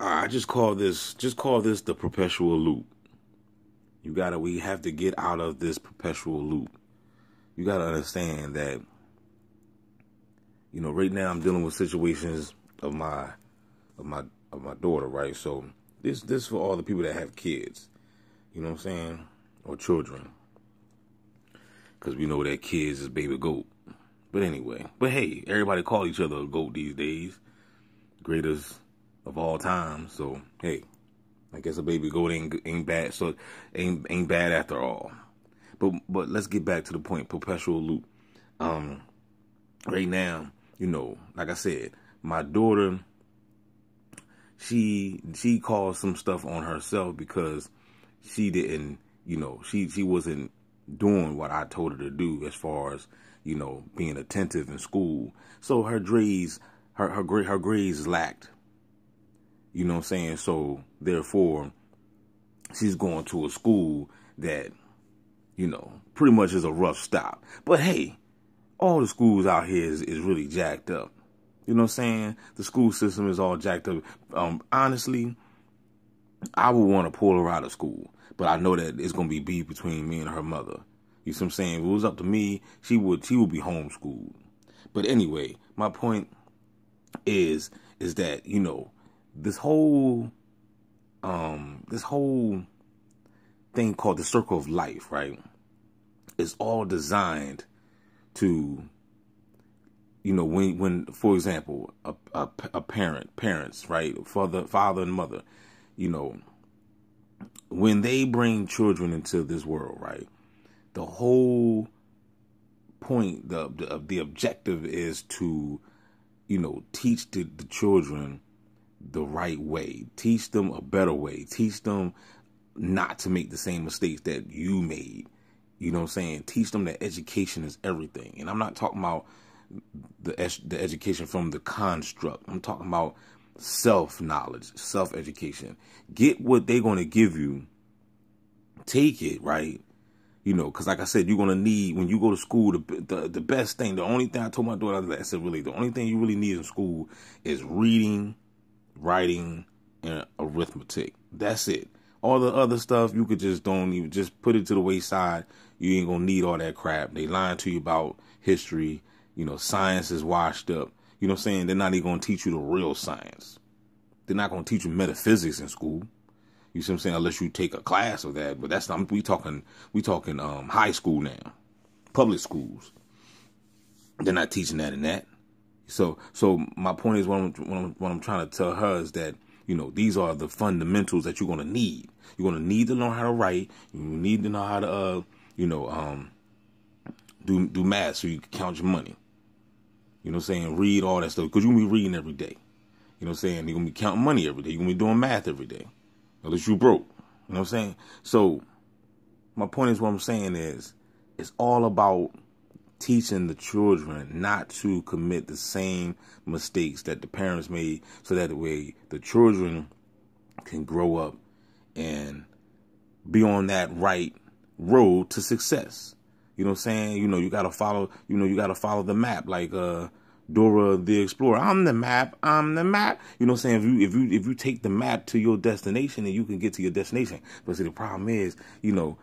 I just call this the perpetual loop. We have to get out of this perpetual loop. You gotta understand that, right now I'm dealing with situations of my daughter, right? So this for all the people that have kids, you know what I'm saying, or children, because we know that kids is baby goat. But anyway, hey, everybody call each other a goat these days, greatest of all time. So hey, I guess a baby goat ain't bad. So ain't bad after all. But let's get back to the point. Perpetual loop. Right now, like I said, my daughter, she caused some stuff on herself because she didn't, she wasn't doing what I told her to do as far as, being attentive in school. So her grades, her grades lacked. You know what I'm saying? So therefore, she's going to a school that, pretty much is a rough stop. But hey, all the schools out here is really jacked up. You know what I'm saying? The school system is all jacked up. Honestly, I would want to pull her out of school, but I know that it's going to be beef between me and her mother. You see what I'm saying? If it was up to me, she would be homeschooled. But anyway, my point is that, this whole thing called the circle of life, right? Is all designed to, when for example, parents, right, father and mother, when they bring children into this world, right, the whole point, the objective is to, teach the children the right way, teach them a better way, teach them not to make the same mistakes that you made. You know what I'm saying? Teach them that education is everything. And I'm not talking about the education from the construct. I'm talking about self-knowledge, self-education. Get what they're going to give you. Take it, right? Because like I said, you're going to need, when you go to school, the best thing, the only thing I told my daughter, I said, really, the only thing you really need in school is reading, writing, and arithmetic. That's it. All the other stuff, you could just just put it to the wayside. You ain't gonna need all that crap. They lying to you about history. Science is washed up. You know what I'm saying? They're not even gonna teach you the real science. They're not gonna teach you metaphysics in school. You see what I'm saying? Unless you take a class of that. But that's not, we talking high school now. Public schools. They're not teaching that in that. So my point is, what I'm trying to tell her is that, these are the fundamentals that you're going to need. You're going to need to learn how to write. You need to know how to, do math so you can count your money. You know what I'm saying? Read all that stuff, because you're going to be reading every day. You know what I'm saying? You're going to be counting money every day. You're going to be doing math every day. Unless you broke. You know what I'm saying? So my point is, what I'm saying is, it's all about teaching the children not to commit the same mistakes that the parents made, so that the way the children can grow up and be on that right road to success. You know what I'm saying? You gotta follow, the map, like Dora the Explorer. I'm the map. You know what I'm saying? If you take the map to your destination, then you can get to your destination. But see, the problem is, the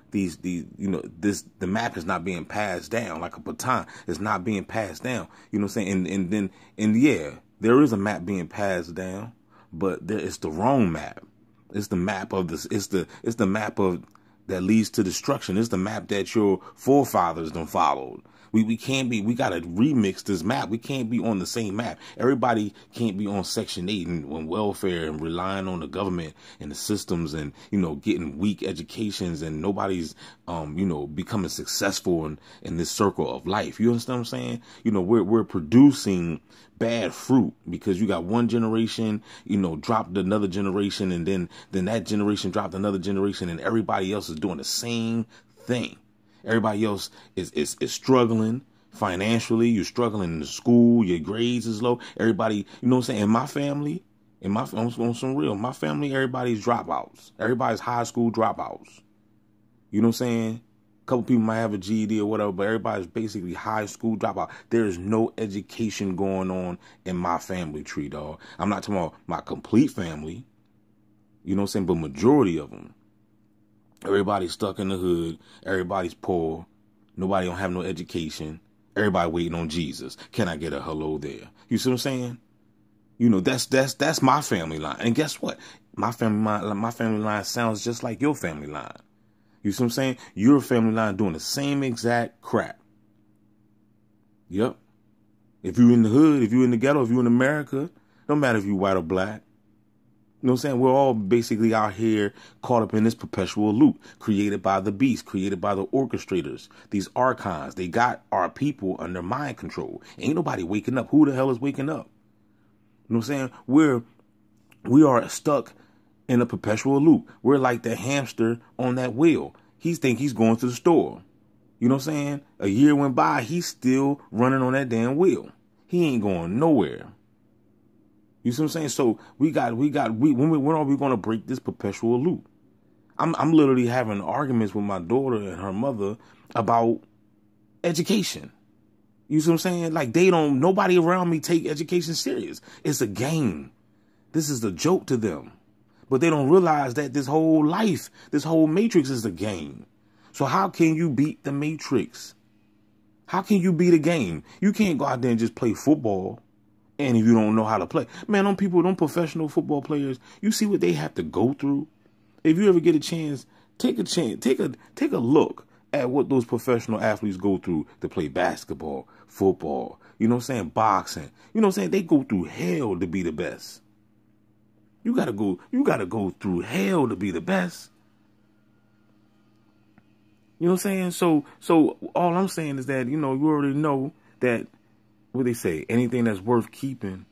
map is not being passed down like a baton. It's not being passed down. You know what I'm saying? And yeah, there is a map being passed down, but it's the wrong map. It's the map of this. It's the map of that leads to destruction. It's the map that your forefathers done followed. We can't be, we got to remix this map. We can't be on the same map. Everybody can't be on Section 8 and on welfare and relying on the government and the systems and, getting weak educations, and nobody's, becoming successful in this circle of life. You understand what I'm saying? We're producing bad fruit because you got one generation, dropped another generation, and then that generation dropped another generation, and everybody else is doing the same thing. Everybody else is struggling financially. You're struggling in the school. Your grades is low. Everybody, you know what I'm saying? In my family, I'm on some real. My family, everybody's dropouts. Everybody's high school dropouts. You know what I'm saying? A couple people might have a GED or whatever, but everybody's basically high school dropout. There is no education going on in my family tree, dog. I'm not talking about my complete family. You know what I'm saying? But majority of them, everybody's stuck in the hood. Everybody's poor. Nobody don't have no education. Everybody waiting on Jesus. Can I get a hello there? You see what I'm saying? You know, that's my family line. And guess what? My family line sounds just like your family line. You see what I'm saying? Your family line doing the same exact crap. Yep. If you're in the hood, if you're in the ghetto, if you're in America, don't matter if you're white or black. You know what I'm saying? We're all basically out here caught up in this perpetual loop created by the beast, created by the orchestrators, these archons. They got our people under mind control. Ain't nobody waking up. Who the hell is waking up? You know what I'm saying? We are stuck in a perpetual loop. We're like the hamster on that wheel. He think he's going to the store. You know what I'm saying? A year went by, he's still running on that damn wheel. He ain't going nowhere. You see what I'm saying? So when are we going to break this perpetual loop? I'm literally having arguments with my daughter and her mother about education. You see what I'm saying? Like nobody around me take education serious. It's a game. This is a joke to them. But they don't realize that this whole life, this whole matrix is a game. So how can you beat the matrix? How can you beat a game? You can't go out there and just play football. And if you don't know how to play, man, them professional football players, you see what they have to go through. If you ever get a chance, take a look at what those professional athletes go through to play basketball, football, you know what I'm saying, boxing. You know what I'm saying? They go through hell to be the best. You gotta go through hell to be the best. You know what I'm saying? So all I'm saying is that, you know, you already know that, what they say, anything that's worth keeping,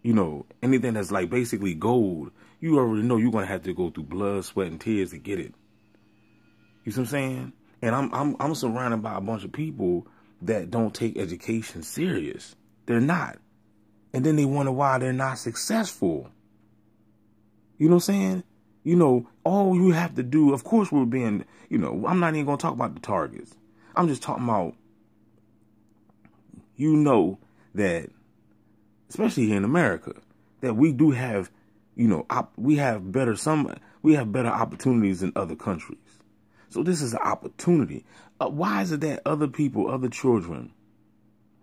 you know, anything that's like basically gold, you already know you're going to have to go through blood, sweat, and tears to get it. You see what I'm saying? And I'm surrounded by a bunch of people that don't take education serious. They're not. And then they wonder why they're not successful. You know what I'm saying? You know, all you have to do, of course we're being, you know, I'm not even going to talk about the targets. I'm just talking about, you know, that, especially here in America, that we do have, you know, we have better opportunities than other countries. So this is an opportunity. Why is it that other people, other children,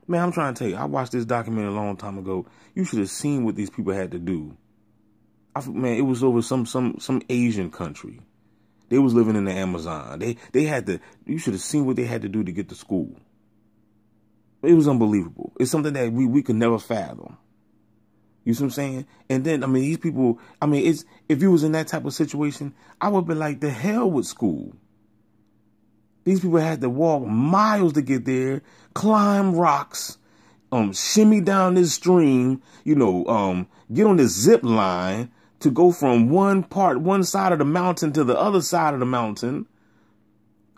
man, I'm trying to tell you, I watched this documentary a long time ago. You should have seen what these people had to do. Man, it was over some Asian country. They was living in the Amazon. They had to, you should have seen what they had to do to get to school. It was unbelievable. It's something that we could never fathom. You see what I'm saying? And then, I mean, these people, I mean, if you was in that type of situation, I would be like, the hell with school. These people had to walk miles to get there, climb rocks, shimmy down this stream, you know, get on this zip line to go from one side of the mountain to the other side of the mountain,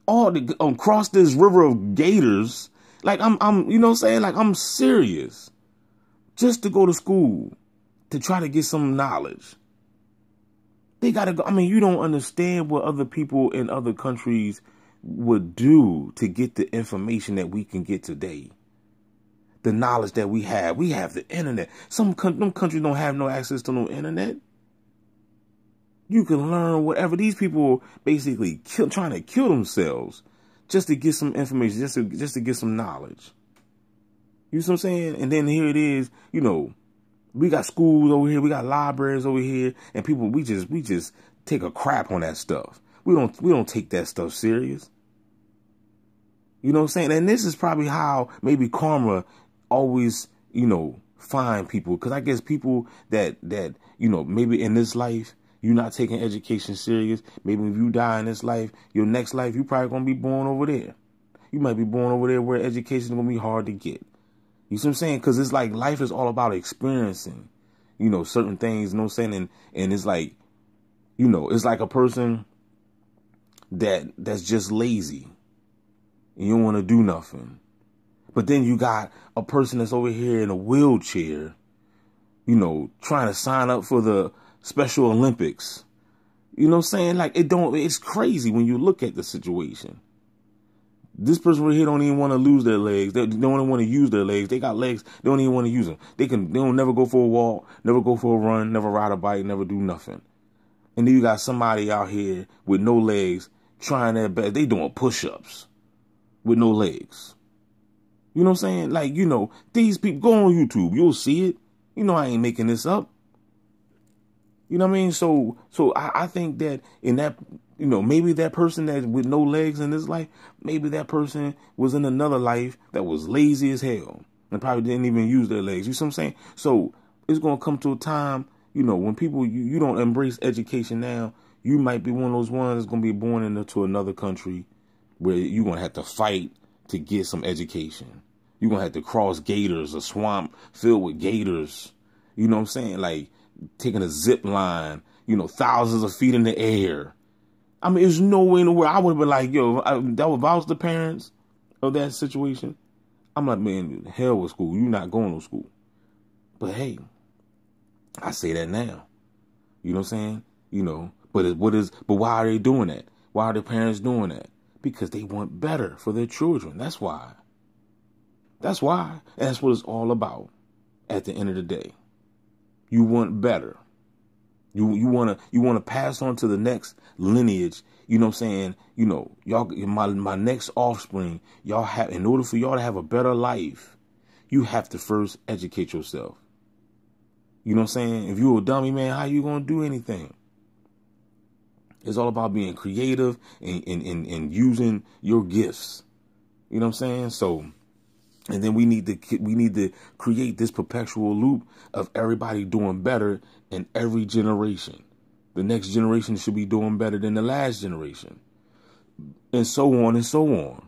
all to cross this river of gators. Like I'm, you know what I'm saying? Like I'm serious. Just to go to school, to try to get some knowledge. They gotta go. I mean, you don't understand what other people in other countries would do to get the information that we can get today. The knowledge that we have. We have the internet. Some countries don't have no access to no internet. You can learn whatever. These people basically trying to kill themselves just to get some information, just to get some knowledge. You see what I'm saying? And then here it is, you know, we got schools over here, we got libraries over here, and people, we just take a crap on that stuff. We don't take that stuff serious. You know what I'm saying? And this is probably how maybe karma always, you know, find people. Because I guess people that, you know, maybe in this life, you're not taking education serious. Maybe if you die in this life, your next life, you're probably going to be born over there. You might be born over there where education is going to be hard to get. You see what I'm saying? Because it's like life is all about experiencing, you know, certain things, you know what I'm saying? And it's like, you know, it's like a person that's just lazy. And you don't want to do nothing. But then you got a person that's over here in a wheelchair, you know, trying to sign up for the Special Olympics. You know what I'm saying? Like, it's crazy when you look at the situation. This person right here don't even want to lose their legs. They don't even want to use their legs. They got legs. They don't even want to use them. They don't never go for a walk, never go for a run, never ride a bike, never do nothing. And then you got somebody out here with no legs trying their best. They doing push-ups with no legs. You know what I'm saying? Like, you know, these people, go on YouTube, you'll see it. You know, I ain't making this up. You know what I mean? So I think that in that, you know, maybe that person that with no legs in this life, maybe that person was in another life that was lazy as hell and probably didn't even use their legs. You see what I'm saying? So it's going to come to a time, you know, when people, you don't embrace education now, you might be one of those ones that's going to be born into another country where you're going to have to fight to get some education. You're going to have to cross gators, a swamp filled with gators. You know what I'm saying? Like taking a zip line, you know, thousands of feet in the air. I mean, there's no way in the world. I would have been like, yo, if I was the parents of that situation, I'm like, man, hell with school. You're not going to school. But hey, I say that now. You know what I'm saying? You know, but why are they doing that? Why are the parents doing that? Because they want better for their children. That's why. That's why. That's what it's all about at the end of the day. You want better. You want to pass on to the next lineage. You know what I'm saying? You know, y'all, my next offspring, y'all have, in order for y'all to have a better life, you have to first educate yourself. You know what I'm saying? If you're a dummy, man, how you going to do anything? It's all about being creative and using your gifts. You know what I'm saying? So, and then we need to create this perpetual loop of everybody doing better in every generation. The next generation should be doing better than the last generation. And so on and so on.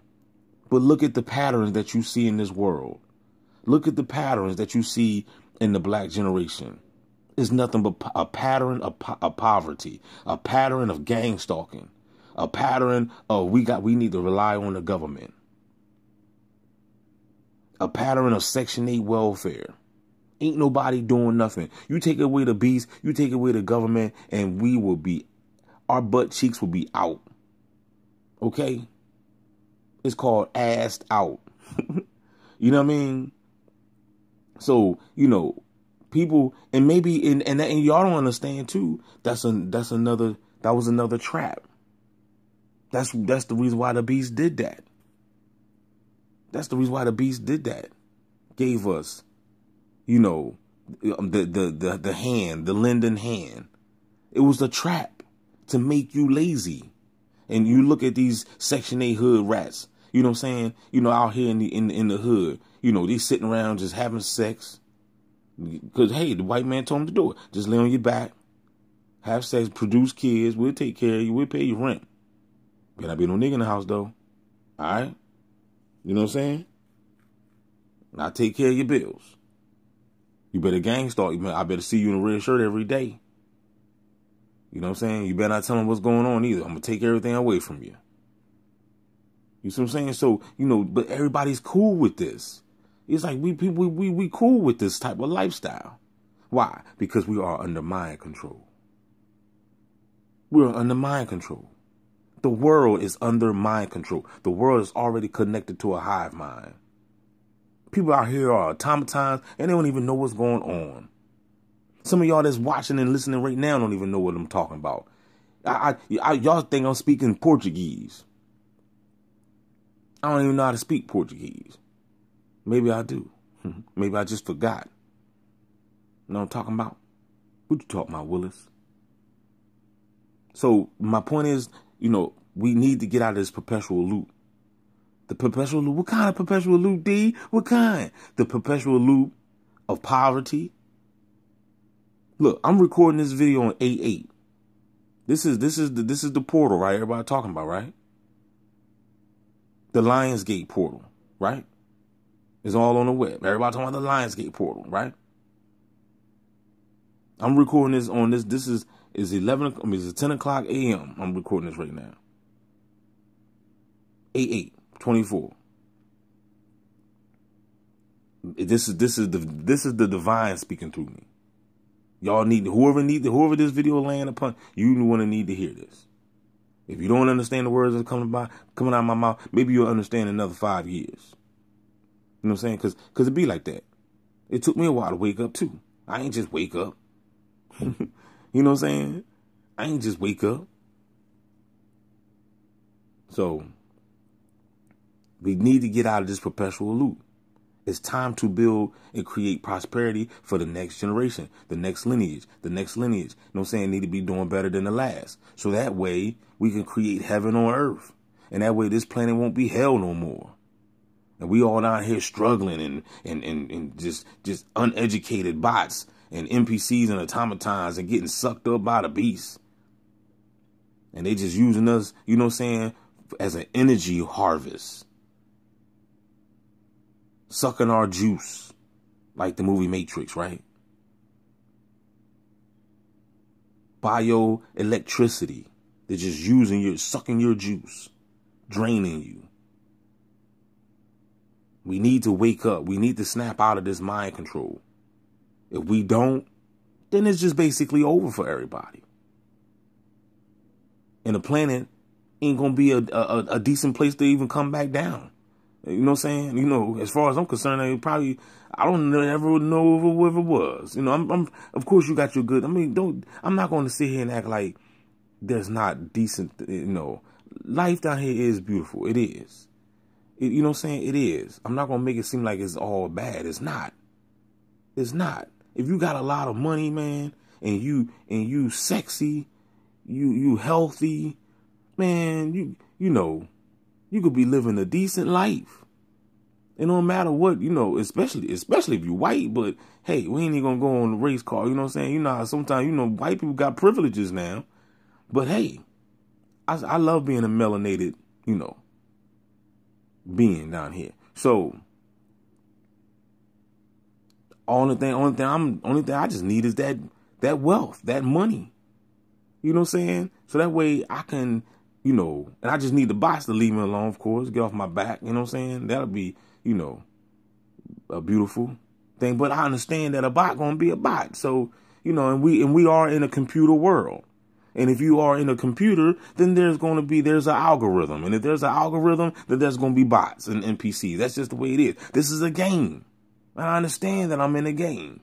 But look at the patterns that you see in this world. Look at the patterns that you see in the black generation. It's nothing but a pattern of poverty, a pattern of gang stalking, a pattern of we need to rely on the government, a pattern of Section 8 welfare. Ain't nobody doing nothing. You take away the beast, you take away the government, and our butt cheeks will be out. Okay? It's called assed out. You know what I mean? So, you know, people, and maybe, and y'all don't understand too, that was another trap. That's the reason why the beast did that. That's the reason why the beast did that. Gave us, you know, the hand, the lending hand. It was a trap to make you lazy. And you look at these Section 8 hood rats, you know what I'm saying? You know, out here in the hood, you know, they sitting around just having sex. Because, hey, the white man told them to do it. Just lay on your back, have sex, produce kids. We'll take care of you. We'll pay you rent. Better not be no nigga in the house, though. All right? You know what I'm saying? And I take care of your bills. You better gang stalk. I better see you in a red shirt every day. You know what I'm saying? You better not tell them what's going on either. I'm going to take everything away from you. You see what I'm saying? So, you know, but everybody's cool with this. It's like we cool with this type of lifestyle. Why? Because we are under mind control. We're under mind control. The world is under mind control. The world is already connected to a hive mind. People out here are automatons and they don't even know what's going on. Some of y'all that's watching and listening right now don't even know what I'm talking about. Y'all think I'm speaking Portuguese. I don't even know how to speak Portuguese. Maybe I do. Maybe I just forgot. You know what I'm talking about? What you talking about, Willis? So my point is, you know, we need to get out of this perpetual loop. The perpetual loop. What kind of perpetual loop, D? What kind? The perpetual loop of poverty. Look, I'm recording this video on 8/8. This is the portal, right? Everybody talking about, right? The Lionsgate portal, right? It's all on the web. Everybody talking about the Lionsgate portal, right? I'm recording this on this. This is 10 o'clock a.m. I'm recording this right now. 8/8/24. This is the divine speaking through me. Y'all whoever this video land upon, you want to need to hear this. If you don't understand the words that are coming out of my mouth, maybe you'll understand in another 5 years. You know what I'm saying? Because it be like that. It took me a while to wake up too. I ain't just wake up. You know what I'm saying? I ain't just wake up. So we need to get out of this perpetual loop. It's time to build and create prosperity for the next generation, the next lineage, the next lineage. You know what I'm saying? Need to be doing better than the last. So that way we can create heaven on earth. And that way this planet won't be hell no more. And we all out here struggling and just uneducated bots and NPCs and automatons and getting sucked up by the beast. And they just using us, you know what I'm saying, as an energy harvest. Sucking our juice, like the movie Matrix, right? Bioelectricity. They're just sucking your juice, draining you. We need to wake up. We need to snap out of this mind control. If we don't, then it's just basically over for everybody. And the planet ain't going to be a decent place to even come back down. You know what I'm saying? You know, as far as I'm concerned, I don't ever know if it was. You know, of course you got your good. I mean, I'm not going to sit here and act like there's not decent, you know, life down here is beautiful. It is. You know what I'm saying? It is. I'm not going to make it seem like it's all bad. It's not. It's not. If you got a lot of money, man, and you sexy, you healthy, man, you know, you could be living a decent life. It don't matter what, you know, especially if you white, but hey, we ain't even gonna go on the race car, you know what I'm saying? You know how sometimes, you know, white people got privileges now. But hey, I love being a melanated, you know, being down here. So only thing I just need is that wealth, that money. You know what I'm saying? So that way I can, you know, and I just need the bots to leave me alone, of course, get off my back. You know what I'm saying? That'll be, you know, a beautiful thing. But I understand that a bot gonna be a bot. So, you know, and we are in a computer world. And if you are in a computer, then there's an algorithm. And if there's an algorithm, then there's going to be bots and NPCs. That's just the way it is. This is a game. I understand that I'm in a game.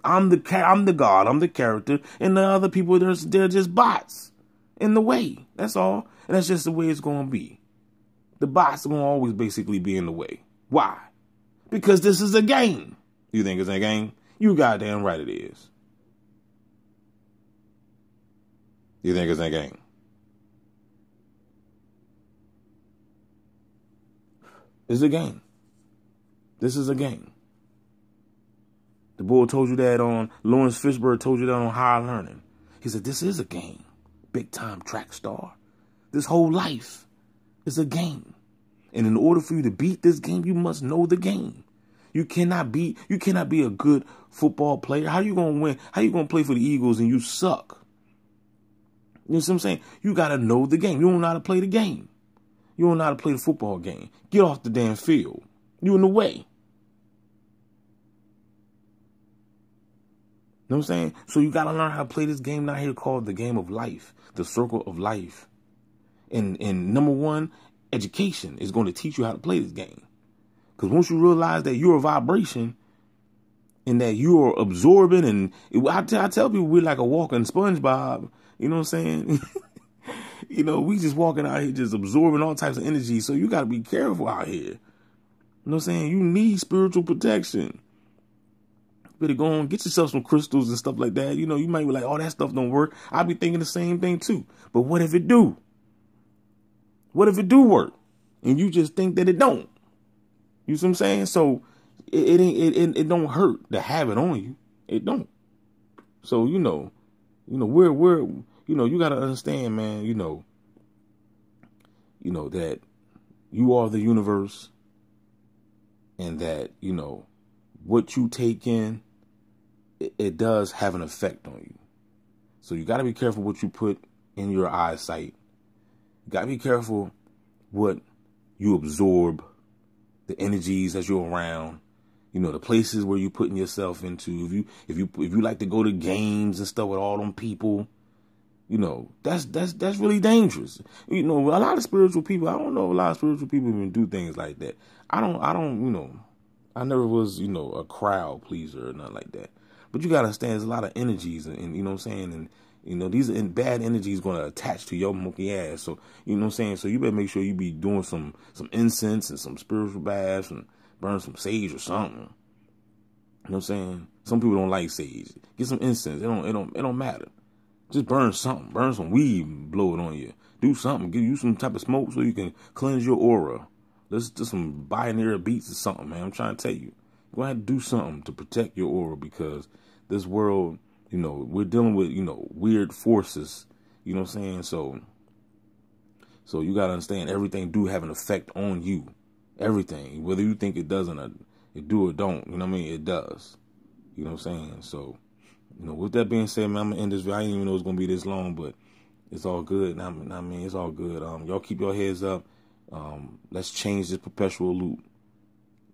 I'm the god, I'm the character, and the other people, they're just bots in the way. That's all. And that's just the way it's going to be. The bots are going to always basically be in the way. Why? Because this is a game. You think it's a game? You goddamn right it is. You think it's a game? It's a game. This is a game. The boy told you that on, Lawrence Fishburne told you that on Higher Learning. He said, this is a game. Big time track star. This whole life is a game. And in order for you to beat this game, you must know the game. You cannot be a good football player. How you going to win? How you going to play for the Eagles and you suck? You know what I'm saying? You got to know the game. You don't know how to play the game. You don't know how to play the football game. Get off the damn field. You in the way. You know what I'm saying? So you got to learn how to play this game down here called the game of life, the circle of life. And number one, education is going to teach you how to play this game. Because once you realize that you're a vibration and that you're absorbing, and I tell people we're like a walking SpongeBob. You know what I'm saying? You know, we just walking out here just absorbing all types of energy. So you got to be careful out here. You know what I'm saying? You need spiritual protection. You better go on, get yourself some crystals and stuff like that. You know, you might be like, oh, that stuff don't work. I'll be thinking the same thing too. But what if it do? What if it do work? And you just think that it don't? You see what I'm saying? So it don't hurt to have it on you. It don't. So, you know, we're you got to understand, man, you know that you are the universe, and that, you know, what you take in, it does have an effect on you. So you got to be careful what you put in your eyesight. You got to be careful what you absorb, the energies that you're around. You know, the places where you putting yourself into. If you like to go to games and stuff with all them people, you know, that's really dangerous. You know, a lot of spiritual people, I don't know if a lot of spiritual people even do things like that. I don't, you know, I never was, you know, a crowd pleaser or nothing like that. But you gotta understand there's a lot of energies and you know what I'm saying, You know, these bad energies going to attach to your monkey ass. So, you know what I'm saying? So you better make sure you be doing some incense and some spiritual baths and burn some sage or something. You know what I'm saying? Some people don't like sage. Get some incense. It don't matter. Just burn something. Burn some weed, blow it on you. Do something. Give you some type of smoke so you can cleanse your aura. Let's do some binary beats or something, man. I'm trying to tell you. You're going to have to do something to protect your aura, because this world, you know, we're dealing with, you know, weird forces. You know what I'm saying? So you got to understand, everything do have an effect on you. Everything. Whether you think it doesn't, or it do or don't. You know what I mean? It does. You know what I'm saying? So, you know, with that being said, man, I'm going to end this video. I didn't even know it was going to be this long, but it's all good. I mean, it's all good. Y'all keep your heads up. Let's change this perpetual loop.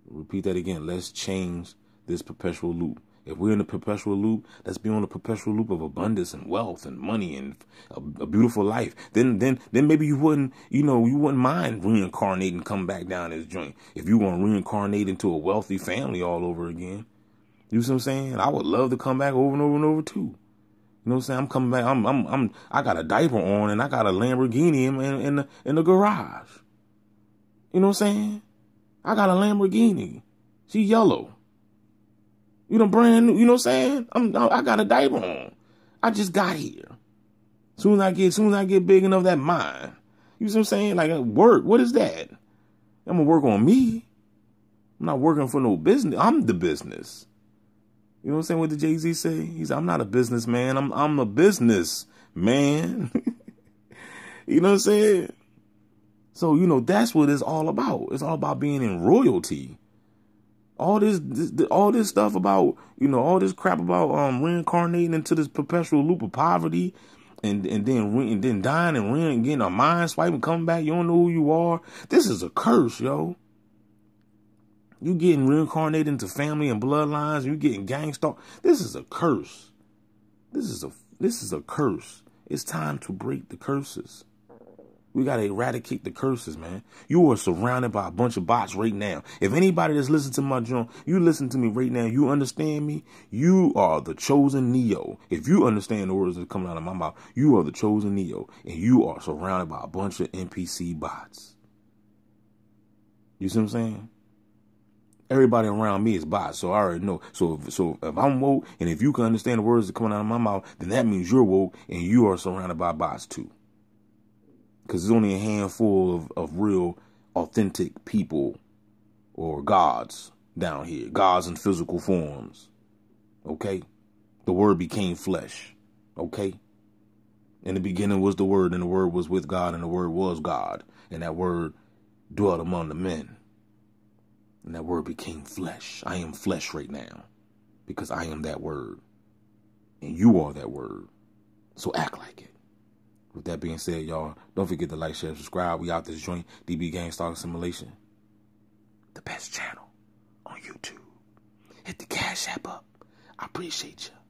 Repeat that again. Let's change this perpetual loop. If we're in a perpetual loop, let's be on a perpetual loop of abundance and wealth and money and a beautiful life. Then maybe you wouldn't mind reincarnating, come back down this joint. If you want to reincarnate into a wealthy family all over again. You see what I'm saying? I would love to come back over and over and over too. You know what I'm saying? I'm coming back. I got a diaper on and I got a Lamborghini in the garage. You know what I'm saying? I got a Lamborghini. She yellow. You know, brand new. You know what I'm saying? I got a diaper on. I just got here. Soon as I get big enough, that mine. You see what I'm saying? Like, work. What is that? I'm gonna work on me. I'm not working for no business. I'm the business. You know what I'm saying? What did Jay-Z say? He said, I'm not a businessman. I'm a business man. You know what I'm saying? So, you know, that's what it's all about. It's all about being in royalty. All this stuff about, you know, all this crap about reincarnating into this perpetual loop of poverty and then dying and getting a mind swipe and coming back. You don't know who you are. This is a curse, yo. You getting reincarnated into family and bloodlines. You getting gang stalked. This is a curse. This is a curse. It's time to break the curses. We got to eradicate the curses, man. You are surrounded by a bunch of bots right now. If anybody that's listening to my joint, you listen to me right now, you understand me, you are the chosen Neo. If you understand the words that are coming out of my mouth, you are the chosen Neo. And you are surrounded by a bunch of NPC bots. You see what I'm saying? Everybody around me is bots, so I already know. So if I'm woke, and if you can understand the words that are coming out of my mouth, then that means you're woke, and you are surrounded by bots too. Because there's only a handful of real, authentic people or gods down here. Gods in physical forms. Okay? The word became flesh. Okay? In the beginning was the word, and the word was with God, and the word was God. And that word dwelt among the men. And that word became flesh. I am flesh right now. Because I am that word. And you are that word. So act like it. With that being said, y'all, don't forget to like, share, subscribe. We out this joint, DB Gang Stalking Simulation. The best channel on YouTube. Hit the Cash App up. I appreciate you.